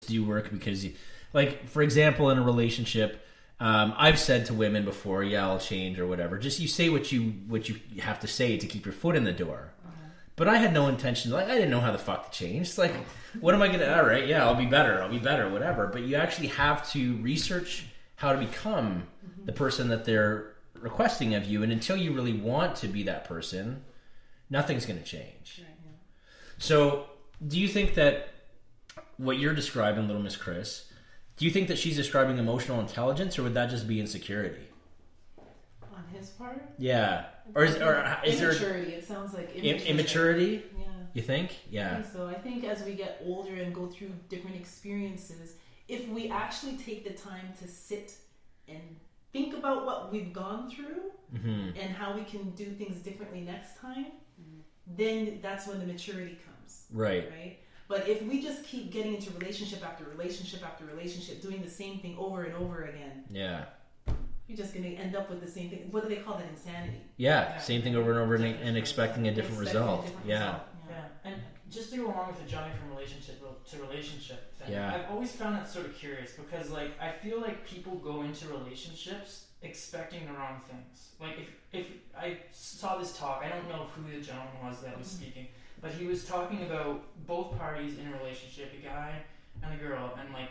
do work because, like, for example, in a relationship, I've said to women before, yeah, I'll change or whatever. Just you say what you have to say to keep your foot in the door. But I had no intention. Like, I didn't know how the fuck to change. It's like, what am I going to... All right, yeah, I'll be better, whatever. But you actually have to research how to become the person that they're requesting of you. And until you really want to be that person, nothing's going to change. Right, yeah. So, do you think that what you're describing, Little Miss Chris, do you think that she's describing emotional intelligence, or would that just be insecurity? On his part? Yeah. Or is there immaturity? It sounds like immaturity. Yeah. You think? Yeah. I think so. I think as we get older and go through different experiences, if we actually take the time to sit and think about what we've gone through and how we can do things differently next time, then that's when the maturity comes. Right. Right. But if we just keep getting into relationship after relationship after relationship, doing the same thing over and over again, you're just going to end up with the same thing. What do they call that? Insanity. Yeah, same thing over and over and expecting a different result. Yeah. And just to go along with the jumping from relationship to relationship thing, I've always found that sort of curious because, like, I feel like people go into relationships expecting the wrong things. Like, if I saw this talk, I don't know who the gentleman was that was speaking, but he was talking about both parties in a relationship, a guy and a girl, and, like,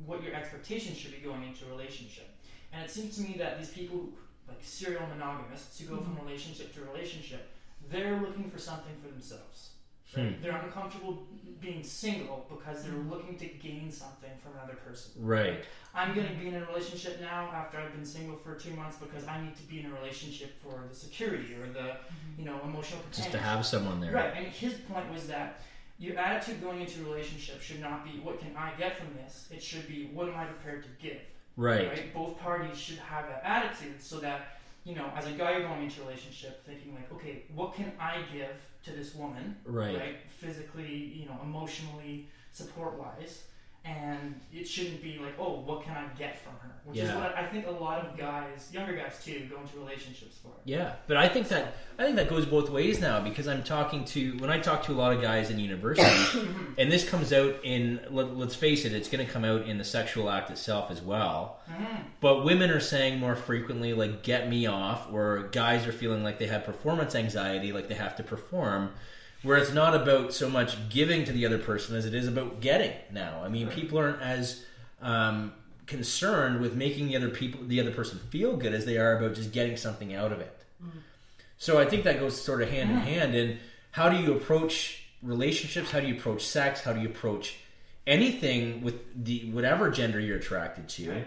what your expectations should be going into a relationship. And it seems to me that these people, like serial monogamists, who go from relationship to relationship, they're looking for something for themselves. Right? They're uncomfortable being single because they're looking to gain something from another person. Right. I'm going to be in a relationship now after I've been single for 2 months because I need to be in a relationship for the security or the emotional companionship. Just to have someone there. Right. And his point was that your attitude going into a relationship should not be, what can I get from this? It should be, what am I prepared to give? Right. Both parties should have that attitude so that, as a guy, you're going into a relationship thinking like, okay, what can I give to this woman? Right. Physically, emotionally, support-wise. And it shouldn't be like, oh, what can I get from her? Which is what I think a lot of guys, younger guys too, go into relationships for. Yeah, but I think that goes both ways now because when I talk to a lot of guys in university, and this comes out in, let's face it, it's going to come out in the sexual act itself as well. But women are saying more frequently, like, get me off, or guys are feeling like they have performance anxiety, like they have to perform. Where it's not about so much giving to the other person as it is about getting now. I mean, people aren't as concerned with making the other person feel good as they are about just getting something out of it. So I think that goes sort of hand in hand. And how do you approach relationships? How do you approach sex? How do you approach anything with whatever gender you're attracted to? Right.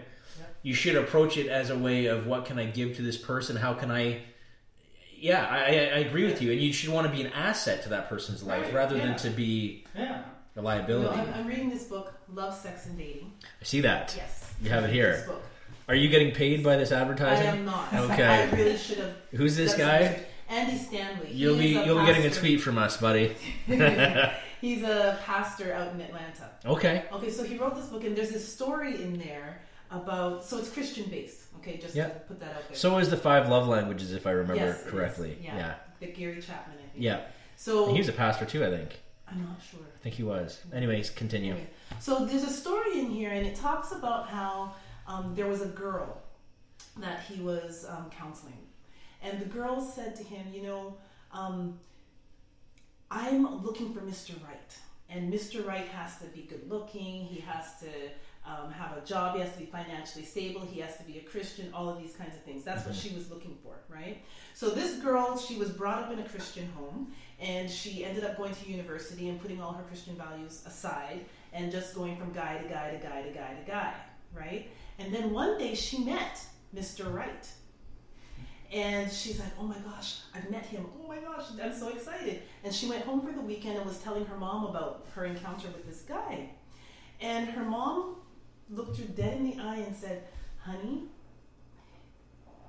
You should approach it as a way of, what can I give to this person? How can I... Yeah, I agree with you, and you should want to be an asset to that person's life rather than to be a liability. I'm reading this book, Love, Sex, and Dating. I see that. Yes. You have it here. This book. Are you getting paid by this advertising? I am not. Okay. I really should have. Who's this guy? Andy Stanley. You'll be getting a tweet from us, buddy. He's a pastor out in Atlanta. Okay, so he wrote this book, and there's this story in there about, so it's Christian based. Okay, just to put that out there. So is the 5 love languages, if I remember correctly. Yeah. The Gary Chapman, I think. Yeah. So he was a pastor too, I think. I'm not sure. I think he was. Anyways, continue. So there's a story in here, and it talks about how there was a girl that he was counseling. And the girl said to him, I'm looking for Mr. Right. And Mr. Right has to be good looking. He has to have a job. He has to be financially stable. He has to be a Christian. All of these kinds of things. That's what she was looking for, right? So this girl, she was brought up in a Christian home, and she ended up going to university and putting all her Christian values aside and just going from guy to guy to guy to guy to guy, right? And then one day she met Mr. Right. And she's like, oh my gosh, I've met him. Oh my gosh, I'm so excited. And she went home for the weekend and was telling her mom about her encounter with this guy. And her mom looked her dead in the eye and said, honey,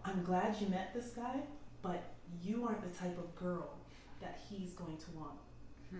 I'm glad you met this guy, but you aren't the type of girl that he's going to want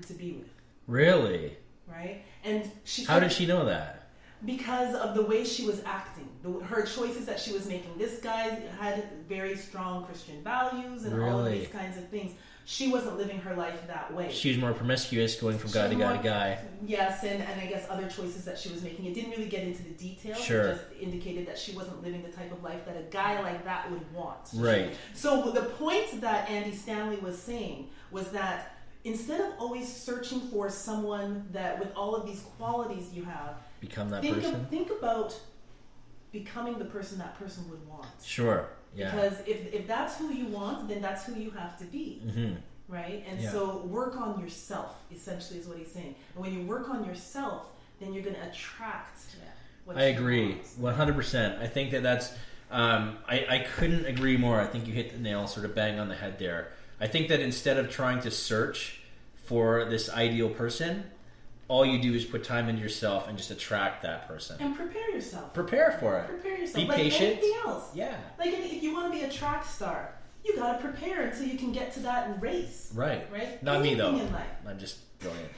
to be with. Really? Right? And how did she know that? Because of the way she was acting, her choices that she was making. This guy had very strong Christian values and all of these kinds of things. she wasn't living her life that way. She was more promiscuous, going from guy to guy to guy. Yes, and I guess other choices that she was making. It didn't really get into the details. Sure. It just indicated that she wasn't living the type of life that a guy like that would want. Right. So the point that Andy Stanley was saying was that instead of always searching for someone that with all of these qualities you have, become that person. Think about becoming the person that person would want. Sure. Yeah. Because if that's who you want, then that's who you have to be. Mm-hmm. Right? And so work on yourself, essentially, is what he's saying. And when you work on yourself, then you're going to attract what I agree. 100%. I think that's... I couldn't agree more. I think you hit the nail sort of bang on the head there. I think that instead of trying to search for this ideal person, all you do is put time into yourself and just attract that person. And prepare yourself. Prepare for it. Prepare yourself. Be like patient. anything else. Yeah. Like if you want to be a track star, you got to prepare until you can get to that race. Right. Right? Not me, though. In life. I'm just brilliant.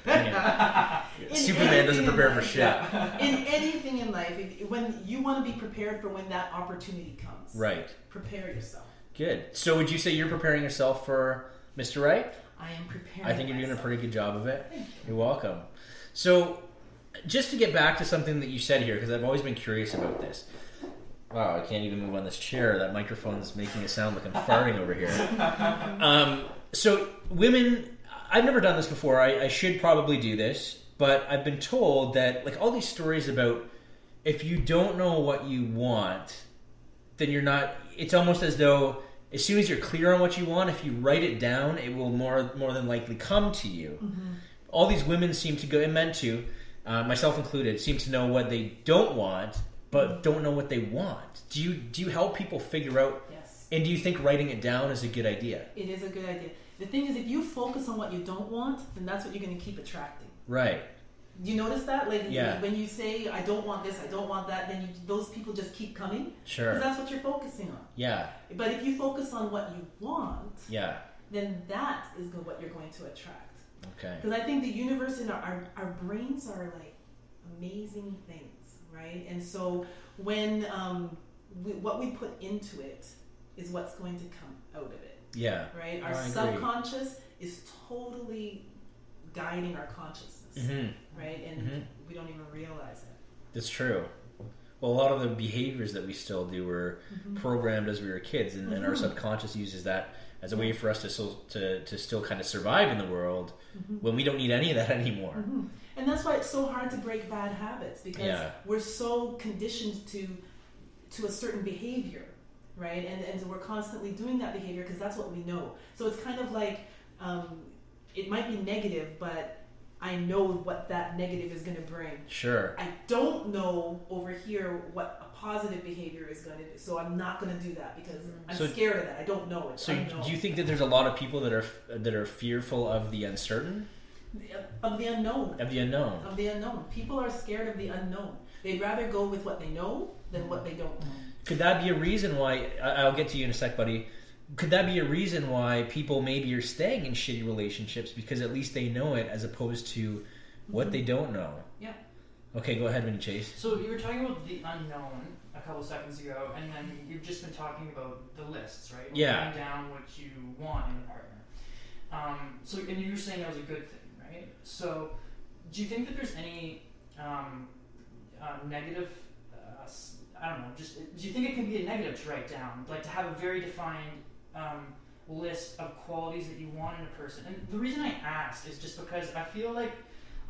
Superman doesn't prepare for shit. In anything in life, when you want to be prepared for when that opportunity comes. Right. Prepare yourself. Good. So would you say you're preparing yourself for Mr. Right? I am preparing I think you're doing a pretty good job of it. Thank you. You're welcome. So, just to get back to something that you said here, because I've always been curious about this. Wow, I can't even move on this chair. That microphone's making it sound like I'm farting over here. So, women, I've never done this before. I should probably do this, but I've been told that, like, all these stories about if you don't know what you want, then you're not... It's almost as though as soon as you're clear on what you want, if you write it down, it will more than likely come to you. Mm-hmm. All these women seem to go, and men too, myself included, seem to know what they don't want, but don't know what they want. Do you help people figure out? Yes. And do you think writing it down is a good idea? It is a good idea. The thing is, if you focus on what you don't want, then that's what you're going to keep attracting. Right. You notice that? Like, yeah. When you say, I don't want this, I don't want that, then those people just keep coming. Sure. Because that's what you're focusing on. Yeah. But if you focus on what you want, yeah, then that is what you're going to attract. Okay. Because I think the universe and our brains are like amazing things, right? And so when what we put into it is what's going to come out of it. Yeah. Right? Our subconscious is totally guiding our consciousness. Mm-hmm. Right? And we don't even realize it. That's true. Well, a lot of the behaviors that we still do were programmed as we were kids, and our subconscious uses that as a way for us to still kind of survive in the world when we don't need any of that anymore. Mm-hmm. And that's why it's so hard to break bad habits, because we're so conditioned to a certain behavior, right? And we're constantly doing that behavior because that's what we know. So it's kind of like it might be negative, but I know what that negative is going to bring. Sure. I don't know over here what a positive behavior is going to do, so I'm not going to do that because I'm scared of that. I don't know it. So do you think that there's a lot of people that are fearful of the uncertain? Of the unknown. Of the unknown. Of the unknown. People are scared of the unknown. They'd rather go with what they know than what they don't know. Could that be a reason why... I'll get to you in a sec, buddy. Could that be a reason why people maybe are staying in shitty relationships because at least they know it as opposed to what they don't know? Yeah. Okay, go ahead, Minnie Chase. So you were talking about the unknown a couple seconds ago, and then you've just been talking about the lists, right? Yeah. Writing down what you want in a partner. And you were saying that was a good thing, right? So do you think that there's any negative... I don't know, do you think it can be a negative to write down? Like to have a very defined list of qualities that you want in a person? And the reason I ask is just because I feel like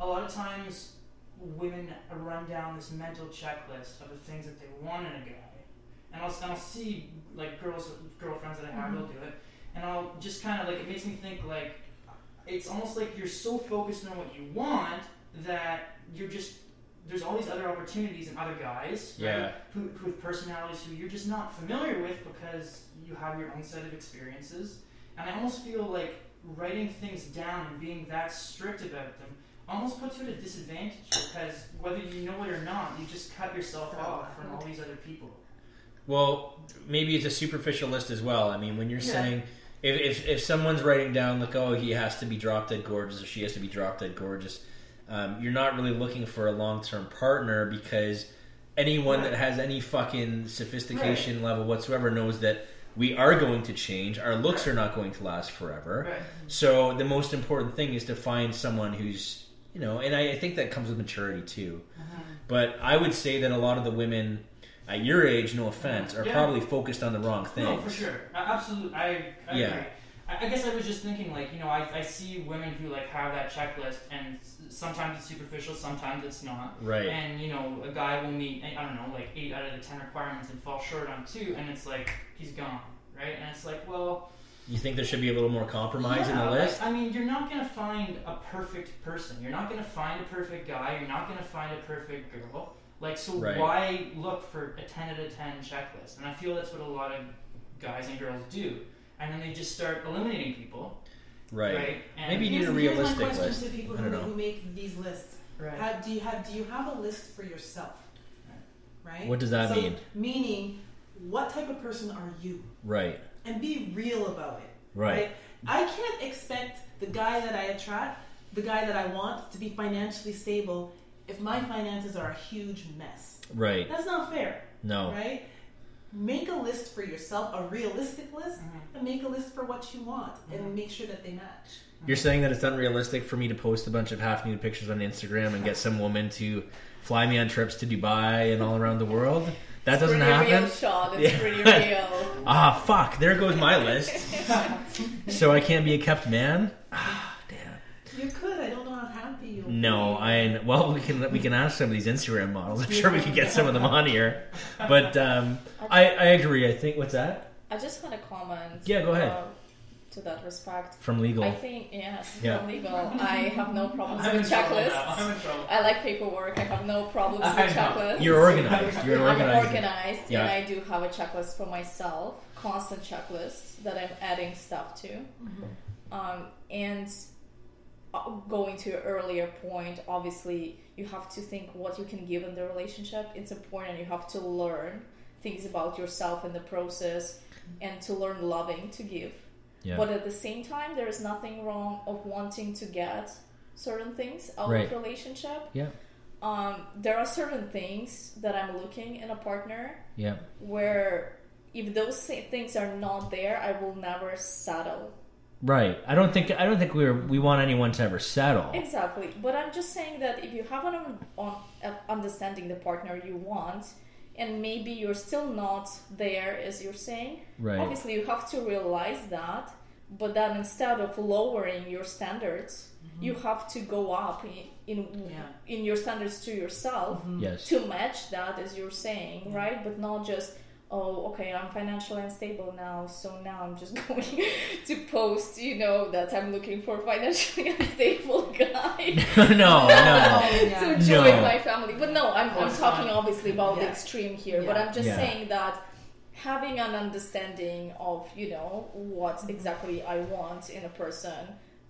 a lot of times women run down this mental checklist of the things that they want in a guy. And I'll see like girlfriends that I have, they'll do it. And I'll just kind of like, it makes me think like, it's almost like you're so focused on what you want that you're just, there's all these other opportunities in other guys, right, who have personalities who you're just not familiar with because you have your own set of experiences. And I almost feel like writing things down and being that strict about them almost puts you at a disadvantage because whether you know it or not, you just cut yourself off from all these other people. Well, maybe it's a superficial list as well. I mean, when you're saying... If someone's writing down like, oh, he has to be drop dead gorgeous or she has to be drop dead gorgeous... you're not really looking for a long-term partner because anyone that has any fucking sophistication level whatsoever knows that We are going to change. Our looks are not going to last forever. Right. So the most important thing is to find someone who's, and I think that comes with maturity too. But I would say that a lot of the women at your age, no offense, are probably focused on the wrong things. No, for sure. Absolutely. I agree. I guess I was just thinking, like, I see women who, like, have that checklist, and sometimes it's superficial, sometimes it's not. Right. And, a guy will meet, I don't know, like 8 out of the 10 requirements and fall short on 2, and it's like, he's gone, right? And it's like, well... You think there should be a little more compromise in the list? Like, you're not going to find a perfect person. You're not going to find a perfect guy. You're not going to find a perfect girl. Like, so why look for a 10 out of 10 checklist? And I feel that's what a lot of guys and girls do. And then they just start eliminating people. Right. And maybe you need a realistic list. list. To people who make these lists. Right. Do you have a list for yourself? Right. What does that mean? Meaning, what type of person are you? Right. And be real about it. Right. I can't expect the guy that I attract, the guy that I want, to be financially stable if my finances are a huge mess. Right. That's not fair. No. Right? Make a list for yourself, a realistic list, and make a list for what you want, and make sure that they match. You're saying that it's unrealistic for me to post a bunch of half-nude pictures on Instagram and get some woman to fly me on trips to Dubai and all around the world? That doesn't happen? Real, Shawn. It's pretty real. Fuck. There goes my list. So I can't be a kept man? Damn. You could. I don't know how happy you'll be. No, well, we can ask some of these Instagram models. I'm sure we could get some of them on here. But I agree. I think, what's that? I just had a comment. Yeah, go ahead. To that respect. From legal. I think, from legal. I have no problems with checklists. I like paperwork. I have no problems with checklists. You're organized. You're I'm organized. And I do have a checklist for myself. Constant checklist that I'm adding stuff to. And going to your earlier point, obviously you have to think what you can give in the relationship. It's important. You have to learn things about yourself in the process and to learn loving to give. Yeah. But at the same time, there is nothing wrong of wanting to get certain things out of a relationship. Yeah. There are certain things that I'm looking in a partner. Yeah. Where if those things are not there, I will never settle. Right. I don't think we want anyone to ever settle. Exactly. But I'm just saying that if you have an understanding the partner you want, and maybe you're still not there, as you're saying. Right. Obviously, you have to realize that. But then instead of lowering your standards, you have to go up in your standards to yourself to match that, as you're saying, right? But not just, I'm financially unstable now, so now I'm just going to post, that I'm looking for a financially unstable guy. No. To join my family. But no, I'm talking obviously about the extreme here, but I'm just saying that having an understanding of, what exactly I want in a person,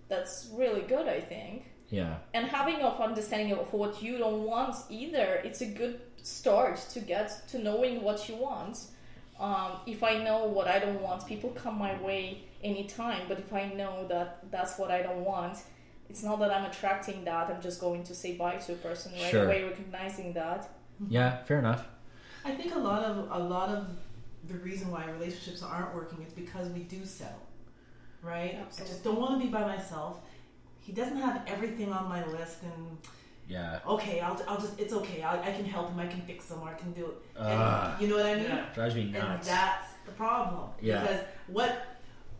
that's really good, I think. Yeah. And having an understanding of what you don't want either, it's a good start to get to knowing what you want. If I know what I don't want, people come my way anytime, but if I know that that's what I don't want, it's not that I'm attracting that, I'm just going to say bye to a person right away, recognizing that. Yeah, fair enough. I think a lot of the reason why relationships aren't working is because we do settle, right? Absolutely. I just don't want to be by myself. He doesn't have everything on my list, and okay, I'll just, it's okay. I can help him. I can fix him. Or I can do it. And, you know what I mean? Yeah. Drives me nuts. And that's the problem. Yeah. Because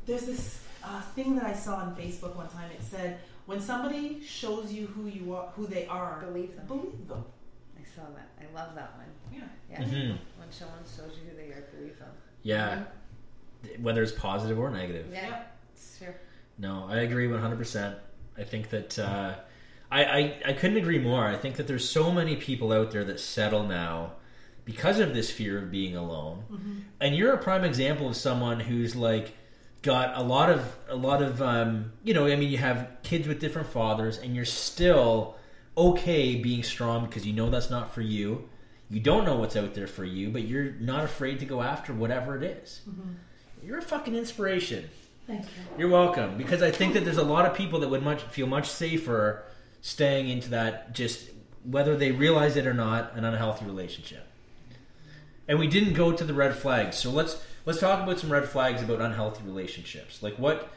there's this thing that I saw on Facebook one time. It said, when somebody shows you who they are, believe them. Believe them. I saw that. I love that one. Yeah. When someone shows you who they are, believe them. Yeah. Whether it's positive or negative. Yeah. It's true. No, I agree 100%. I think that I couldn't agree more. I think that there's so many people out there that settle now because of this fear of being alone. And you're a prime example of someone who's like got a lot of you have kids with different fathers, and you're still okay being strong because you know that's not for you. You don't know what's out there for you, but you're not afraid to go after whatever it is. You're a fucking inspiration. Thank you. You're welcome. Because I think that there's a lot of people that would feel much safer staying into that, just whether they realize it or not, an unhealthy relationship. And we didn't go to the red flags, so let's let's talk about some red flags about unhealthy relationships. Like what,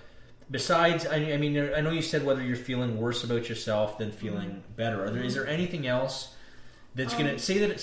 besides, I mean, I know you said whether you're feeling worse about yourself than feeling better. Is there anything else that's going to say